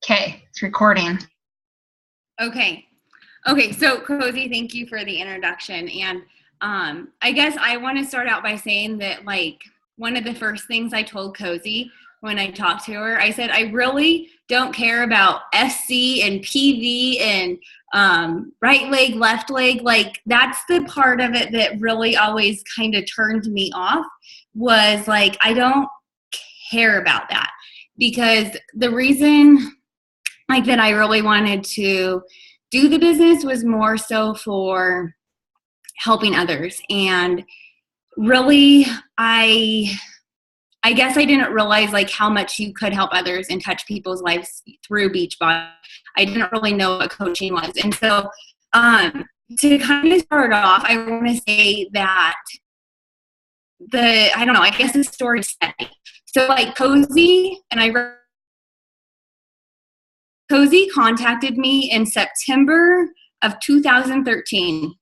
Okay, it's recording. Okay. So Cozy, thank you for the introduction. And I guess I want to start out by saying that, like, one of the first things I told Cozy when I talked to her, I said, I really don't care about SC and PV and right leg, left leg. Like, that's the part of it that really always kind of turned me off, was like, I don't care about that. Because the reason like that I really wanted to do the business was more so for helping others. And really, I guess I didn't realize like how much you could help others and touch people's lives through Beachbody. I didn't really know what coaching was. And so to kind of start off, I want to say that I guess the story is steady. So like Cozy contacted me in September of 2013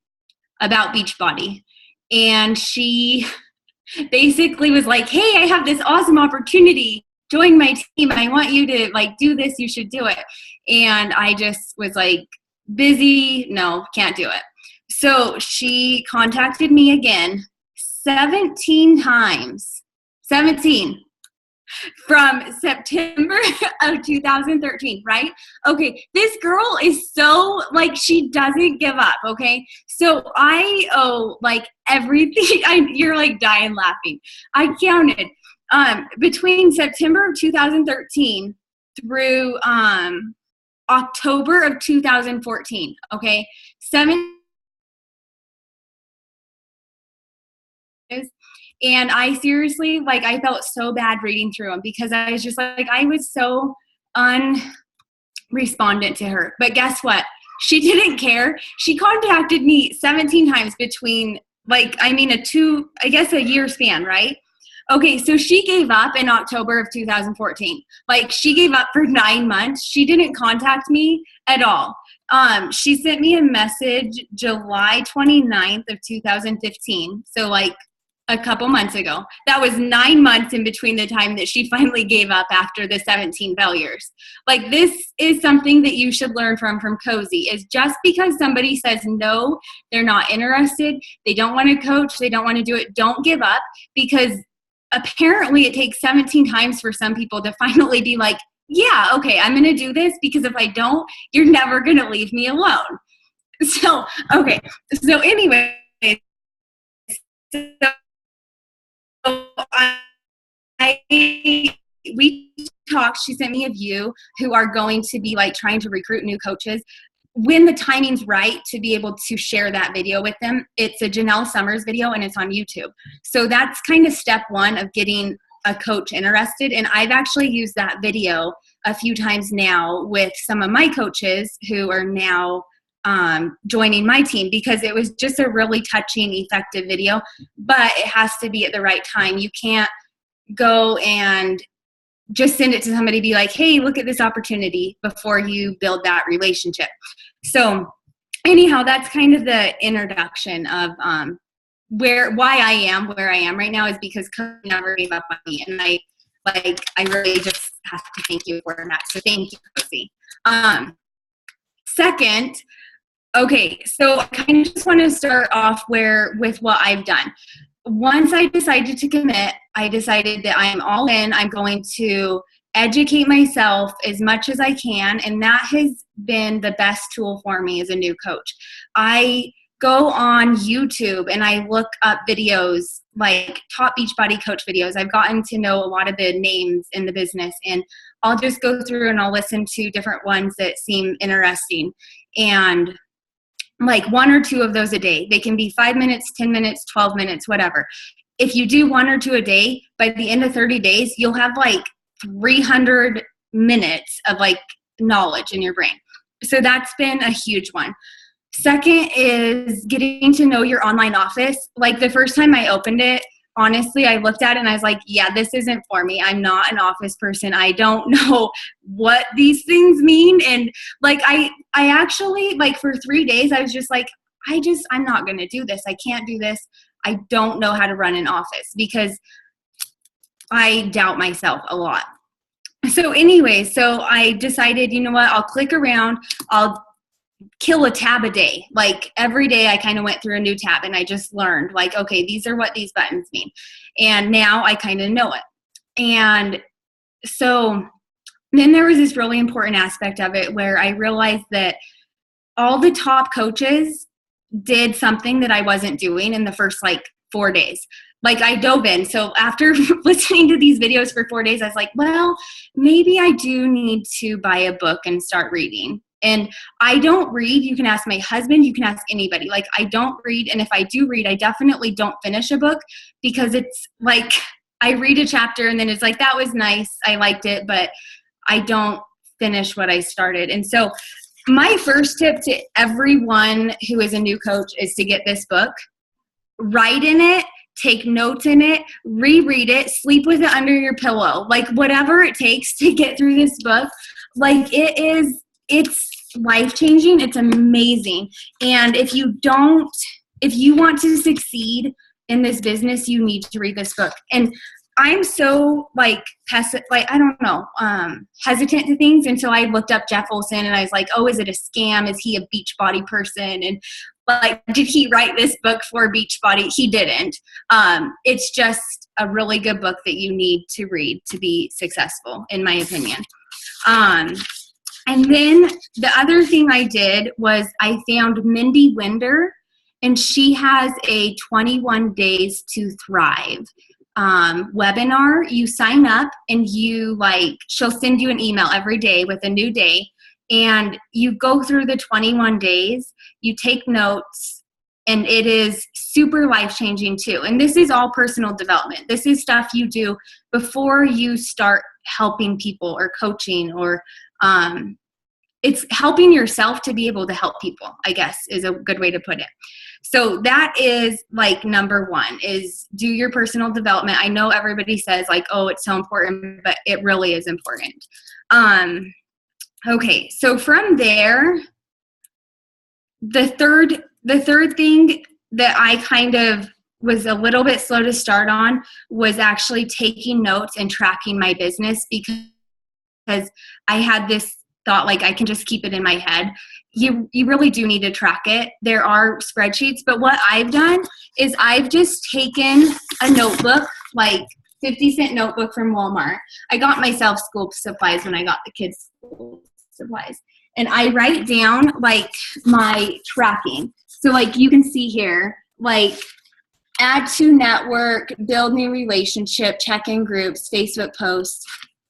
about Beachbody. And she basically was like, hey, I have this awesome opportunity. Join my team. I want you to like do this. You should do it. And I just was like, busy. No, can't do it. So she contacted me again 17 times. 17. From September of 2013, right? Okay, this girl is so, like, she doesn't give up, okay? So I owe, like, everything. You're, like, dying laughing. I counted between September of 2013 through October of 2014, okay? 7 And I seriously, like, I felt so bad reading through them because I was just like, I was so unrespondent to her. But guess what? She didn't care. She contacted me 17 times between, like, a year span, right? Okay, so she gave up in October of 2014. Like, she gave up for 9 months. She didn't contact me at all. She sent me a message July 29th of 2015. So, like, a couple months ago. That was 9 months in between the time that she finally gave up after the 17 failures. Like, this is something that you should learn from Cozy, is just because somebody says no, they're not interested, they don't want to coach, they don't want to do it, don't give up, because apparently it takes 17 times for some people to finally be like, yeah, okay, I'm going to do this, because if I don't, you're never going to leave me alone. So, okay. So anyway, we talked. She sent me a view who are going to be like trying to recruit new coaches. When the timing's right to be able to share that video with them, it's a Janelle Summers video and it's on YouTube. So that's kind of step one of getting a coach interested. And I've actually used that video a few times now with some of my coaches who are now joining my team, because it was just a really touching, effective video, but it has to be at the right time. You can't go and just send it to somebody, be like, hey, look at this opportunity, before you build that relationship. So anyhow, that's kind of the introduction of why I am where I am right now, is because Cozy never gave up on me. And I really just have to thank you for that. So thank you, Cozy. Second, okay, so I kind of just want to start off with what I've done. Once I decided to commit, I decided that I am all in. I'm going to educate myself as much as I can, and that has been the best tool for me as a new coach. I go on YouTube and I look up videos, like top Beachbody coach videos. I've gotten to know a lot of the names in the business, and I'll just go through and I'll listen to different ones that seem interesting. And like 1 or 2 of those a day. They can be 5 minutes, 10 minutes, 12 minutes, whatever. If you do 1 or 2 a day, by the end of 30 days, you'll have like 300 minutes of like knowledge in your brain. So that's been a huge one. Second is getting to know your online office. Like, the first time I opened it, honestly, I looked at it and I was like, yeah, this isn't for me. I'm not an office person. I don't know what these things mean. And like, I actually, like, for 3 days, I was just like, I'm not going to do this. I can't do this. I don't know how to run an office, because I doubt myself a lot. So anyway, so I decided, you know what, I'll click around, I'll kill a tab a day. Like every day I kind of went through a new tab and I just learned like, okay, these are what these buttons mean. And now I kind of know it. And so then there was this really important aspect of it where I realized that all the top coaches did something that I wasn't doing in the first like 4 days. Like I dove in. So after listening to these videos for 4 days, I was like, well, maybe I do need to buy a book and start reading. And I don't read. You can ask my husband, you can ask anybody. Like I don't read. And if I do read, I definitely don't finish a book because it's like I read a chapter and then it's like, that was nice, I liked it, but I don't finish what I started. And so my first tip to everyone who is a new coach is to get this book, write in it, take notes in it, reread it, sleep with it under your pillow, like whatever it takes to get through this book. Like it's life-changing. It's amazing. And if you want to succeed in this business, you need to read this book. And I'm so hesitant to things. And so I looked up Jeff Olson and I was like, oh, is it a scam? Is he a Beachbody person? And like, did he write this book for Beachbody? He didn't. It's just a really good book that you need to read to be successful, in my opinion. And then the other thing I did was I found Mindy Winder, and she has a 21 Days to Thrive webinar. You sign up and she'll send you an email every day with a new day, and you go through the 21 days, you take notes, and it is super life-changing too. And this is all personal development. This is stuff you do before you start helping people or coaching, or it's helping yourself to be able to help people, I guess is a good way to put it. So that is like number one, is do your personal development. I know everybody says like, oh, it's so important, but it really is important. Okay, so from there, the third thing that I kind of was a little bit slow to start on was actually taking notes and tracking my business, because I had this thought like I can just keep it in my head. You really do need to track it. There are spreadsheets, but what I've done is I've just taken a notebook, like 50-cent notebook from Walmart. I got myself school supplies when I got the kids school supplies. And I write down like my tracking. So like you can see here, like add to network, build new relationship, check-in groups, Facebook posts,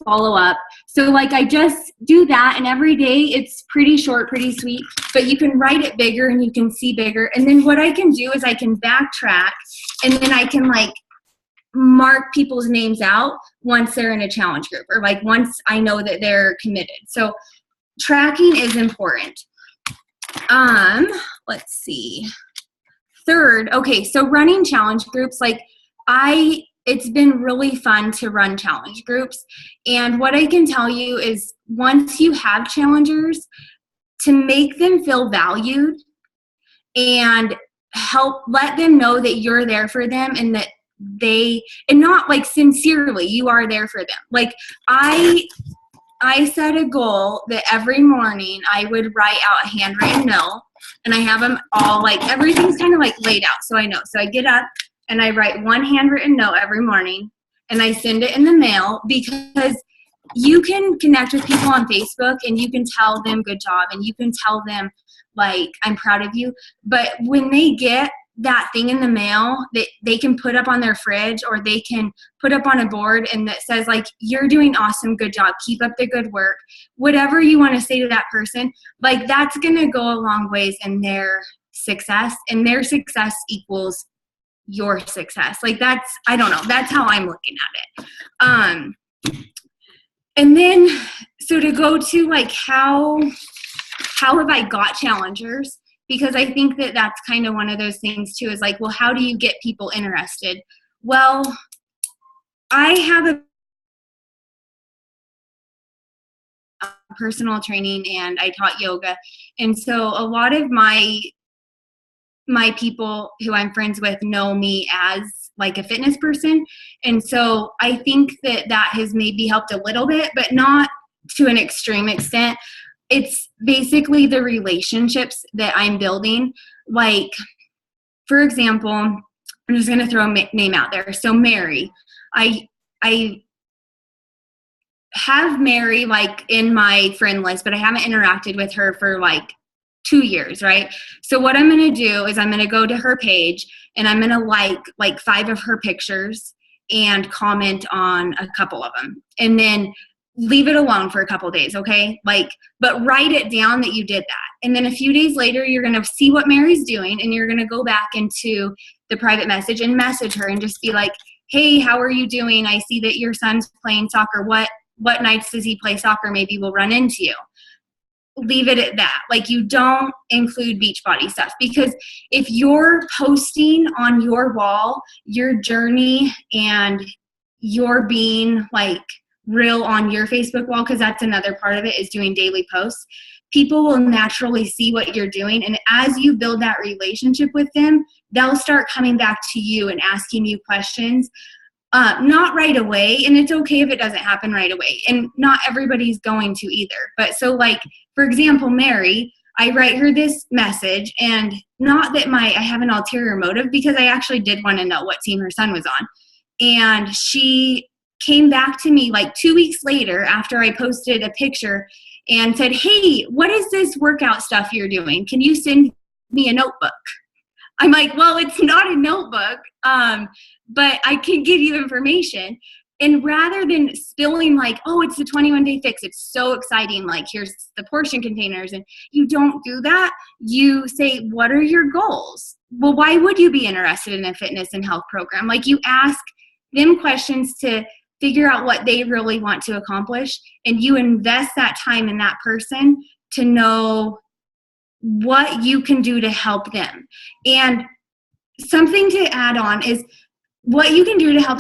follow up. So like I just do that, and every day it's pretty short, pretty sweet, but you can write it bigger and you can see bigger. And then what I can do is I can backtrack, and then I can like mark people's names out once they're in a challenge group, or like once I know that they're committed. So tracking is important. Let's see. Third, okay, so running challenge groups, like it's been really fun to run challenge groups. And what I can tell you is once you have challengers, to make them feel valued and let them know that you're there for them, and that and not like sincerely, you are there for them. Like I set a goal that every morning I would write out a handwritten note, and I have them all, like everything's kind of like laid out so I know. So I get up and I write one handwritten note every morning, and I send it in the mail, because you can connect with people on Facebook and you can tell them good job, and you can tell them like, I'm proud of you. But when they get that thing in the mail that they can put up on their fridge, or they can put up on a board, and that says like, you're doing awesome, good job, keep up the good work, whatever you want to say to that person, like that's going to go a long ways in their success, and their success equals your success. Like that's, I don't know, that's how I'm looking at it. And then, so to go to like, how have I got challengers? Because I think that that's kind of one of those things too, is like, well, how do you get people interested? Well, I have a personal training and I taught yoga. And so a lot of my people who I'm friends with know me as like a fitness person. And so I think that that has maybe helped a little bit, but not to an extreme extent. It's basically the relationships that I'm building. Like, for example, I'm just going to throw a name out there. So Mary, I have Mary like in my friend list, but I haven't interacted with her for like 2 years, right? So what I'm going to do is I'm going to go to her page and I'm going to like 5 of her pictures and comment on a couple of them, and then leave it alone for a couple of days, okay? Like, but write it down that you did that. And then a few days later, you're going to see what Mary's doing, and you're going to go back into the private message and message her and just be like, hey, how are you doing? I see that your son's playing soccer. What nights does he play soccer? Maybe we'll run into you. Leave it at that. Like, you don't include Beachbody stuff, because if you're posting on your wall your journey and you're being like real on your Facebook wall, because that's another part of it, is doing daily posts, people will naturally see what you're doing. And as you build that relationship with them, they'll start coming back to you and asking you questions. Not right away, and it's okay if it doesn't happen right away, and not everybody's going to either. But so, like, for example, Mary, I write her this message, and not that I have an ulterior motive, because I actually did want to know what team her son was on. And she came back to me like 2 weeks later after I posted a picture and said, hey, what is this workout stuff you're doing? Can you send me a notebook? I'm like, well, it's not a notebook, but I can give you information. And rather than spilling like, oh, it's the 21-day fix, it's so exciting, like here's the portion containers, and you don't do that. You say, what are your goals? Well, why would you be interested in a fitness and health program? Like, you ask them questions to figure out what they really want to accomplish, and you invest that time in that person to know what you can do to help them. And something to add on is, what you can do to help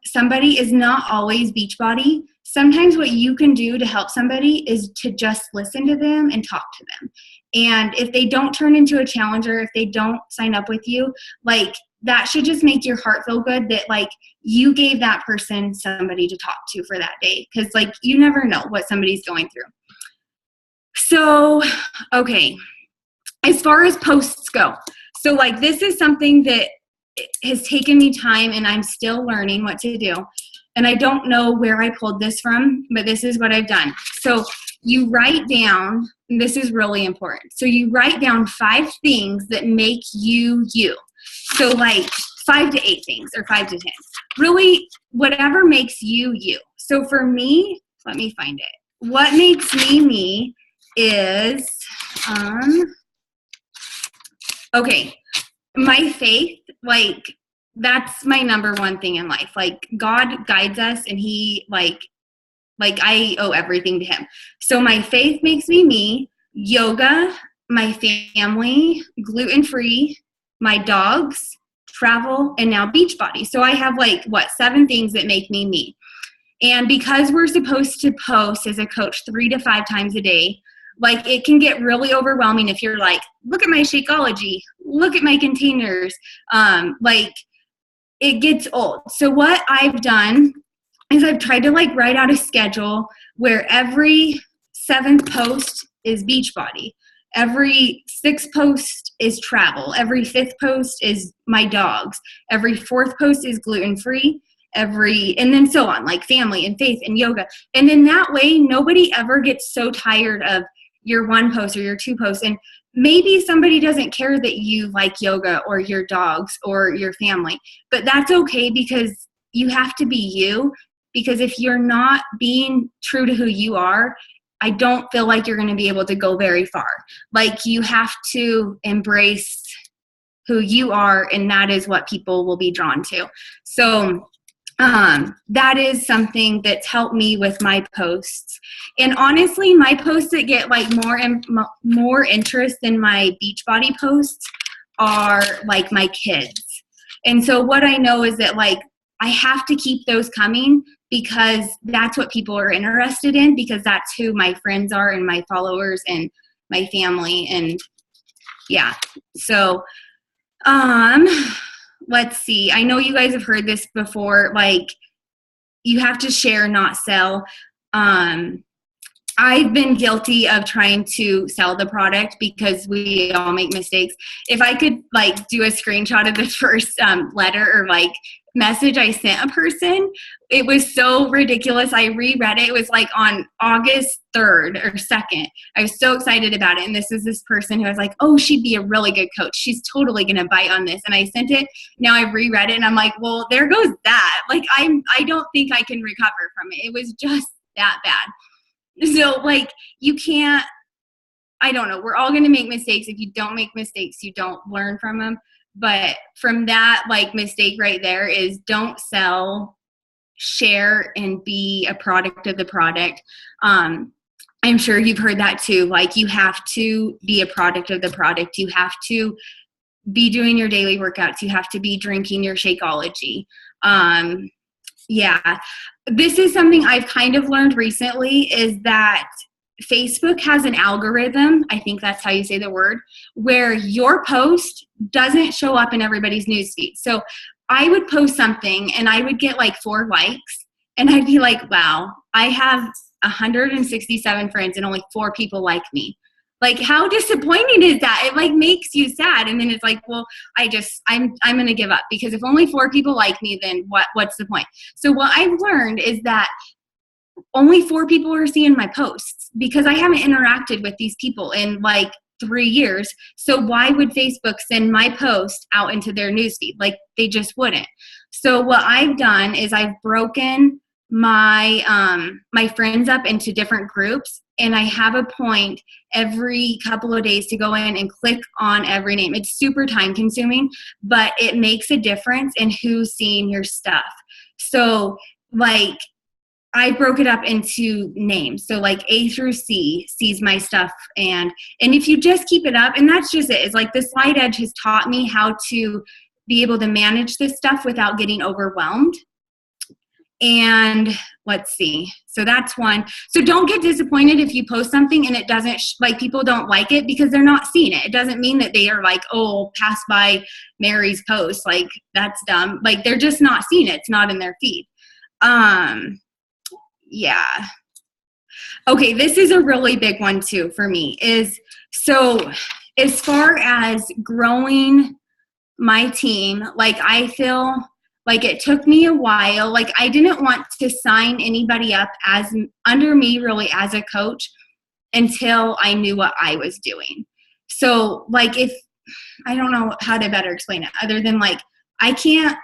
somebody is not always Beachbody. Sometimes what you can do to help somebody is to just listen to them and talk to them. And if they don't turn into a challenger, if they don't sign up with you, like, that should just make your heart feel good that like you gave that person somebody to talk to for that day. Because like, you never know what somebody's going through. So, okay. As far as posts go, so like, this is something that has taken me time, and I'm still learning what to do. And I don't know where I pulled this from, but this is what I've done. So you write down, and this is really important. So you write down 5 things that make you you. So like 5 to 8 things, or 5 to 10. Really, whatever makes you you. So for me, let me find it. What makes me is, okay, my faith, like, that's my number one thing in life. Like, God guides us, and he, like I owe everything to him. So my faith makes me, yoga, my family, gluten-free, my dogs, travel, and now Beachbody. So I have 7 things that make me. And because we're supposed to post as a coach 3 to 5 times a day, like, it can get really overwhelming if you're like, look at my Shakeology, look at my containers. It gets old. So what I've done is I've tried to write out a schedule where every 7th post is Beachbody. Every 6th post is travel. Every 5th post is my dogs. Every 4th post is gluten-free. And then so on, like family and faith and yoga. And then that way, nobody ever gets so tired of your 1 post or your 2 posts. And maybe somebody doesn't care that you like yoga or your dogs or your family, but that's okay, because you have to be you. Because if you're not being true to who you are, I don't feel like you're going to be able to go very far. Like, you have to embrace who you are, and that is what people will be drawn to. So that is something that's helped me with my posts. And honestly, my posts that get more interest than my Beachbody posts are my kids. And so what I know is that I have to keep those coming, because that's what people are interested in, because that's who my friends are and my followers and my family. And yeah, so let's see. I know you guys have heard this before. Like, you have to share, not sell. I've been guilty of trying to sell the product because we all make mistakes. If I could like do a screenshot of the first letter or like message I sent a person, it was so ridiculous. I reread it. It was like on August 3rd or 2nd. I was so excited about it. And this is this person who was like, oh, she'd be a really good coach. She's totally going to bite on this. And I sent it. Now I've reread it and I'm like, well, there goes that. Like, I don't think I can recover from it. It was just that bad. So, like, you can't, I don't know. We're all going to make mistakes. If you don't make mistakes, you don't learn from them. But from that, like, mistake right there is don't sell, share, and be a product of the product. I'm sure you've heard that too. Like, you have to be a product of the product. You have to be doing your daily workouts. You have to be drinking your Shakeology. Yeah. This is something I've kind of learned recently is that Facebook has an algorithm, I think that's how you say the word, where your post doesn't show up in everybody's newsfeed. So I would post something and I would get like 4 likes and I'd be like, wow, I have 167 friends and only 4 people like me. Like, how disappointing is that? It like makes you sad. And then it's like, well, I'm going to give up because if only 4 people like me, then what's the point? So what I've learned is that only 4 people are seeing my posts because I haven't interacted with these people in like 3 years. So why would Facebook send my post out into their newsfeed? Like, they just wouldn't. So what I've done is I've broken my my friends up into different groups, and I have a point every couple of days to go in and click on every name. It's super time consuming, but it makes a difference in who's seeing your stuff. So like, I broke it up into names. So like A through C sees my stuff. And if you just keep it up, and that's just it, it's like the Slide Edge has taught me how to be able to manage this stuff without getting overwhelmed. And let's see. So that's one. So don't get disappointed if you post something and it doesn't, like, people don't like it because they're not seeing it. It doesn't mean that they are like, oh, pass by Mary's post. Like, that's dumb. Like, they're just not seeing it. It's not in their feed. Yeah. Okay. This is a really big one too for me is, so as far as growing my team, like, I feel like it took me a while. Like, I didn't want to sign anybody up as under me really as a coach until I knew what I was doing. So like, if I don't know how to better explain it other than like, I can't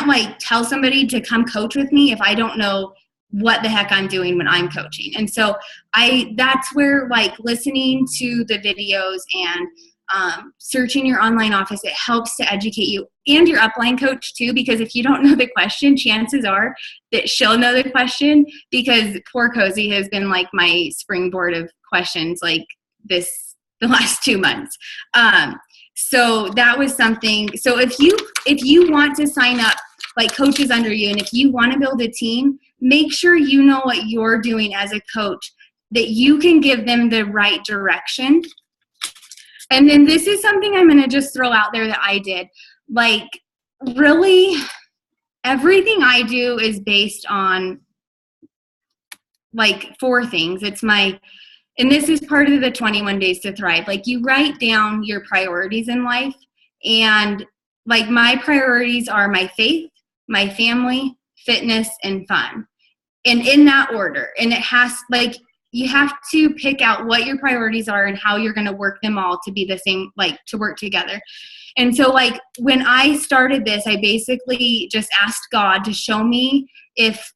like tell somebody to come coach with me if I don't know what the heck I'm doing when I'm coaching. And so that's where like listening to the videos and searching your online office, it helps to educate you and your upline coach too, because if you don't know the question, chances are that she'll know the question, because poor Cozy has been like my springboard of questions like the last 2 months. So that was something. So if you want to sign up like coaches under you, and if you want to build a team, make sure you know what you're doing as a coach, that you can give them the right direction. And then this is something I'm going to just throw out there that I did. Like, really, everything I do is based on like 4 things. And this is part of the 21 Days to Thrive. Like, you write down your priorities in life. And like, my priorities are my faith, my family, fitness, and fun. And in that order. And it has, like, you have to pick out what your priorities are and how you're going to work them all to be the same, like, to work together. And so like, when I started this, I basically just asked God to show me if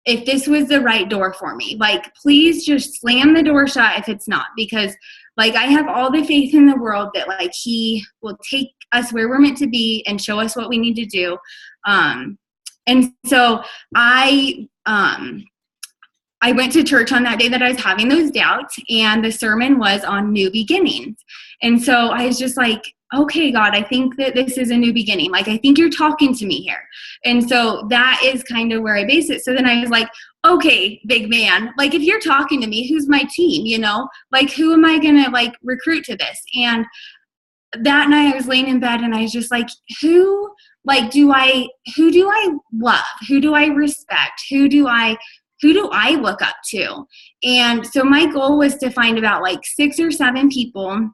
this was the right door for me. Like, please just slam the door shut if it's not, because like, I have all the faith in the world that like he will take us where we're meant to be and show us what we need to do. And so I went to church on that day that I was having those doubts, and the sermon was on new beginnings. And so I was just like, okay, God, I think that this is a new beginning. Like, I think you're talking to me here. And so that is kind of where I base it. So then I was like, okay, big man, like, if you're talking to me, who's my team, you know? Like, who am I going to like recruit to this? And that night I was laying in bed and I was just like, who do I love? Who do I respect? Who do I look up to? And so my goal was to find about like 6 or 7 people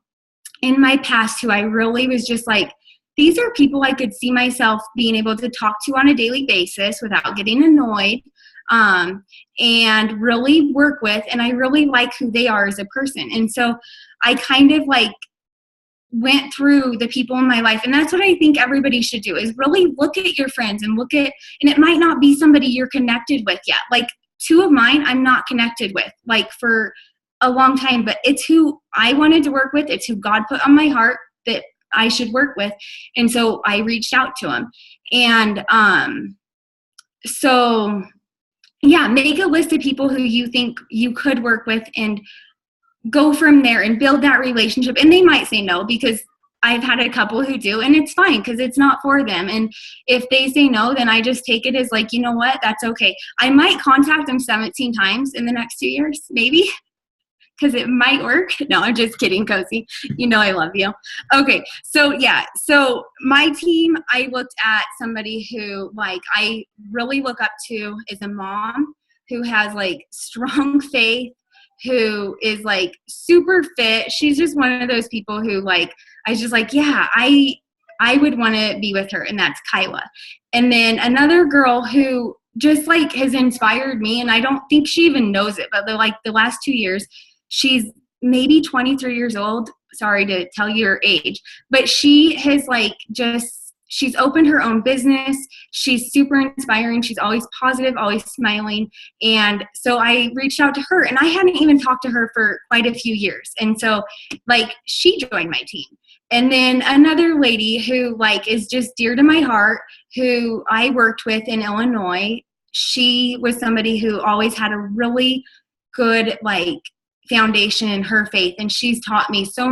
in my past who I really was just like, these are people I could see myself being able to talk to on a daily basis without getting annoyed, and really work with, and I really like who they are as a person. And so I kind of like went through the people in my life, and that's what I think everybody should do, is really look at your friends and and it might not be somebody you're connected with yet. Like 2 of mine I'm not connected with like for a long time, but it's who I wanted to work with. It's who God put on my heart that I should work with. And so I reached out to him. And so yeah, make a list of people who you think you could work with and go from there and build that relationship. And they might say no, because I've had a couple who do, and it's fine because it's not for them. And if they say no, then I just take it as like, you know what, that's okay. I might contact them 17 times in the next 2 years, maybe, because it might work. No, I'm just kidding, Cozy. You know I love you. Okay, so yeah. So my team, I looked at somebody who like I really look up to is a mom who has like strong faith, who is like super fit. She's just one of those people who like, I was just like, yeah, I would want to be with her, and that's Kyla. And then another girl who just like has inspired me, and I don't think she even knows it, but the last 2 years, she's maybe 23 years old. Sorry to tell you her age, but she has like she's opened her own business. She's super inspiring. She's always positive, always smiling. And so I reached out to her, and I hadn't even talked to her for quite a few years. And so like she joined my team. And then another lady who like is just dear to my heart, who I worked with in Illinois, she was somebody who always had a really good like foundation in her faith, and she's taught me so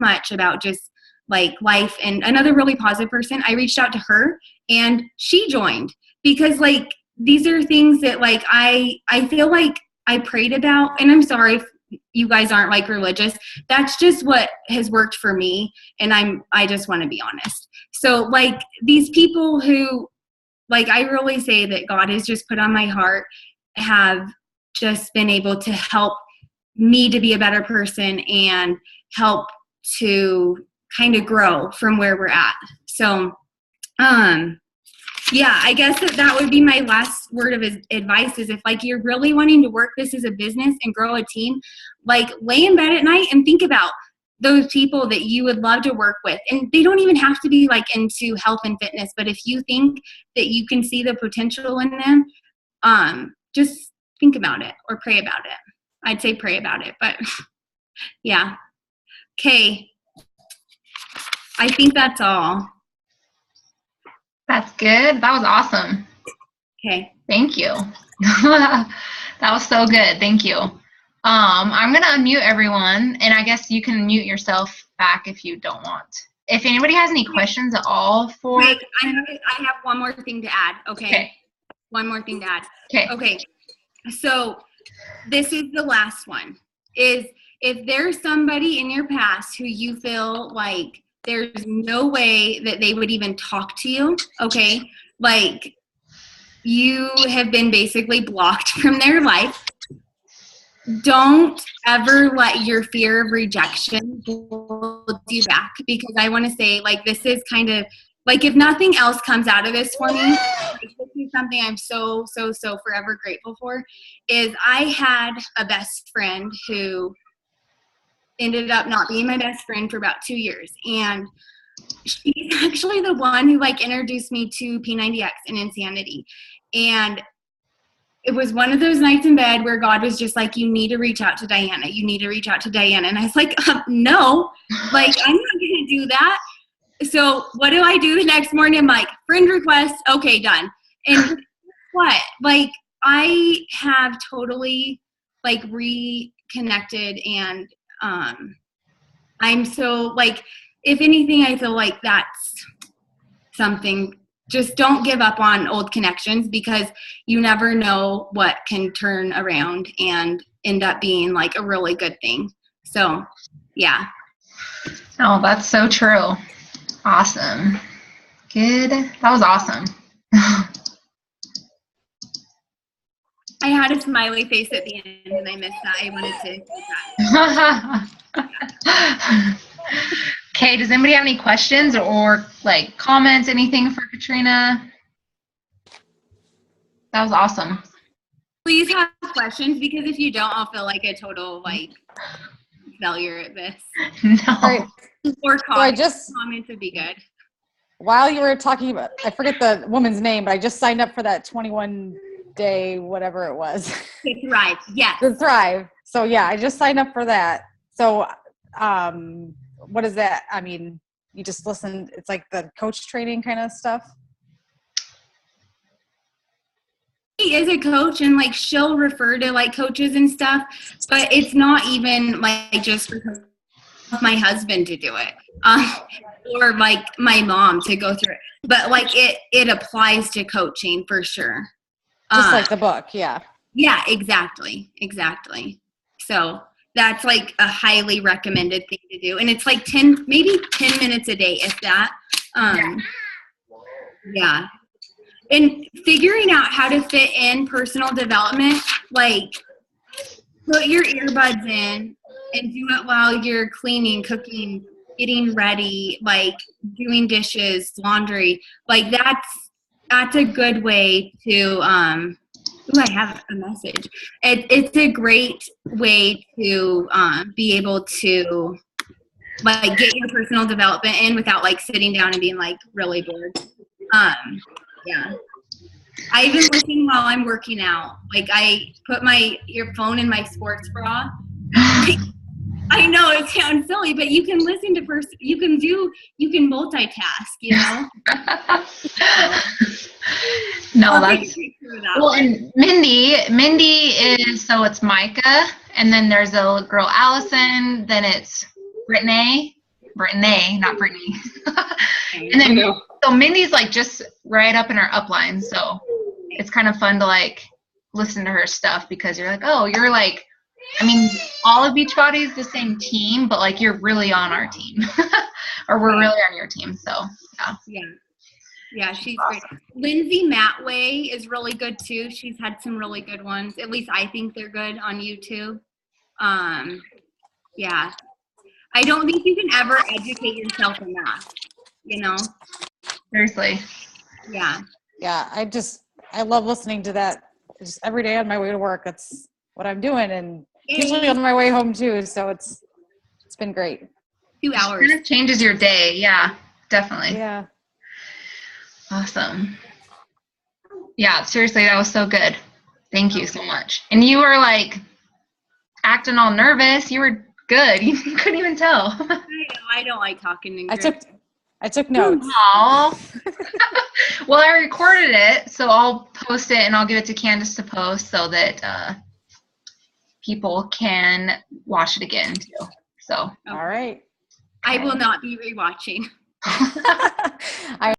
much about just like life. And another really positive person, I reached out to her and she joined, because like these are things that like I feel like I prayed about. And I'm sorry if you guys aren't like religious, that's just what has worked for me, and I just want to be honest. So like these people who like I really say that God has just put on my heart have just been able to help me to be a better person and help to kind of grow from where we're at. So yeah, I guess that would be my last word of advice, is if like you're really wanting to work this as a business and grow a team, like lay in bed at night and think about those people that you would love to work with. And they don't even have to be like into health and fitness, but if you think that you can see the potential in them, just think about it or pray about it. I'd say pray about it, but yeah. Okay. I think that's all. That's good. That was awesome. Okay. Thank you. That was so good. Thank you. I'm going to unmute everyone, and I guess you can mute yourself back if you don't want. If anybody has any questions at all for... Wait, I have one more thing to add. Okay. One more thing to add. Okay. So this is the last one, is if there's somebody in your past who you feel like there's no way that they would even talk to you, okay, like you have been basically blocked from their life, don't ever let your fear of rejection hold you back. Because I want to say, like, this is kind of like, if nothing else comes out of this for me, like, this is something I'm so forever grateful for, is I had a best friend who ended up not being my best friend for about 2 years. And she's actually the one who like introduced me to P90X and Insanity. And it was one of those nights in bed where God was just like, you need to reach out to Diana. You need to reach out to Diana. And I was like, no, like, I'm not going to do that. So what do I do the next morning? I'm like, friend request. Okay, done. And what? Like, I have totally like reconnected, and I'm so like, if anything, I feel like that's something. Just don't give up on old connections, because you never know what can turn around and end up being like a really good thing. So, yeah. Oh, that's so true. Awesome. Good. That was awesome. I had a smiley face at the end and I missed that. I wanted to do that. Okay, does anybody have any questions or like comments, anything for Katrina? That was awesome. Please have questions, because if you don't, I'll feel like a total like failure at this. No. All right. Or So comments would be good. while you were talking about, I forget the woman's name, but I just signed up for that 21-day, whatever it was. To thrive, yes. The Thrive. So yeah, I just signed up for that. So, what is that? I mean, you just listen. It's like the coach training kind of stuff. She is a coach, and like she'll refer to like coaches and stuff, but it's not even like just for my husband to do it, or like my mom to go through it. But like it applies to coaching for sure. Just like the book, yeah. Yeah, exactly. So that's like a highly recommended thing to do, and it's like 10 minutes a day, if that. Yeah. And figuring out how to fit in personal development, like put your earbuds in and do it while you're cleaning, cooking, getting ready, like doing dishes, laundry. Like that's a good way to I have a message. It's a great way to be able to like get your personal development in without like sitting down and being like really bored. Yeah. I even listen while I'm working out. Like I put my earphone in my sports bra. I know it sounds silly, but you can listen to you can multitask, you know? No, that's well. And Mindy is, so it's Micah, and then there's a little girl Allison. Then it's Brittany, not Brittany. And then so Mindy's like just right up in our upline, so it's kind of fun to like listen to her stuff, because you're like, oh, you're like, I mean, all of Beachbody is the same team, but like you're really on our team, or we're really on your team. So yeah, she's great. Lindsay Matway is really good too. She's had some really good ones. At least I think they're good on YouTube. Yeah, I don't think you can ever educate yourself enough, you know? Seriously. Yeah. Yeah, I love listening to that just every day on my way to work. That's what I'm doing, and usually on my way home too. So it's been great. 2 hours. It kind of changes your day. Yeah, definitely. Yeah. Awesome. Yeah, seriously, that was so good. Thank you so much. And you were like acting all nervous. You were good. You couldn't even tell. I know. I don't like talking in groups. I took notes. Aww. Well, I recorded it, so I'll post it and I'll give it to Candace to post so that people can watch it again too. So. All right. I will not be rewatching. I